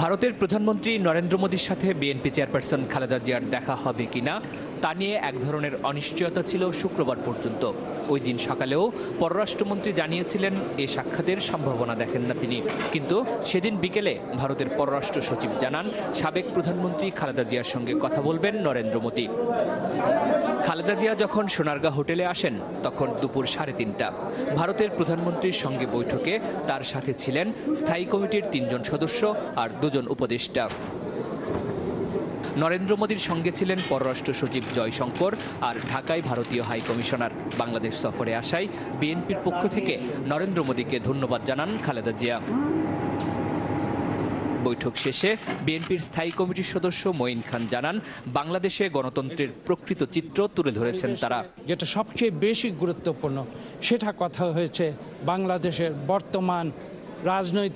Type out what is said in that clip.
ভারতের প্রধানমন্ত্রী নরেন্দ্র মোদীর সাথে বিএনপি চেয়ারপারসন খালেদা জিয়ার দেখা হবে কিনা তা নিয়ে এক ধরনের অনিশ্চয়তা ছিল শুক্রবার পর্যন্ত। ওই দিন সকালেও পররাষ্ট্রমন্ত্রী জানিয়েছিলেন এ সাক্ষাতের সম্ভাবনা দেখেন না তিনি। কিন্তু সেদিন বিকেলে ভারতের পররাষ্ট্র সচিব জানান সাবেক প্রধানমন্ত্রী খালেদা জিয়ার সঙ্গে কথা বলবেন নরেন্দ্র মোদী। খালেদা জিয়া যখন সোনারগাঁ হোটেলে আসেন তখন দুপুর 3:30টা। ভারতের প্রধানমন্ত্রীর সঙ্গে বৈঠকে তার সাথে ছিলেন স্থায়ী কমিটির 3 জন সদস্য আর 2 জন উপদেষ্টা। নরেন্দ্র মোদীর সঙ্গে ছিলেন পররাষ্ট্র সচিব জয়শঙ্কর আর ঢাকায় ভারতীয় হাই কমিশনার। বাংলাদেশ সফরে আসায় বিএনপির পক্ষ থেকে নরেন্দ্র মোদীকে ধন্যবাদ জানান খালেদা জিয়া। বৈঠক শেষে বিএনপির স্থায়ী কমিটির সদস্য মঈন খান জানান বাংলাদেশে গণতন্ত্রের প্রকৃত চিত্র তুলে ধরেছেন তারা। যেটা সবচেয়ে বেশি গুরুত্বপূর্ণ সেটা কথা হয়েছে বাংলাদেশের বর্তমান রাজনৈতিক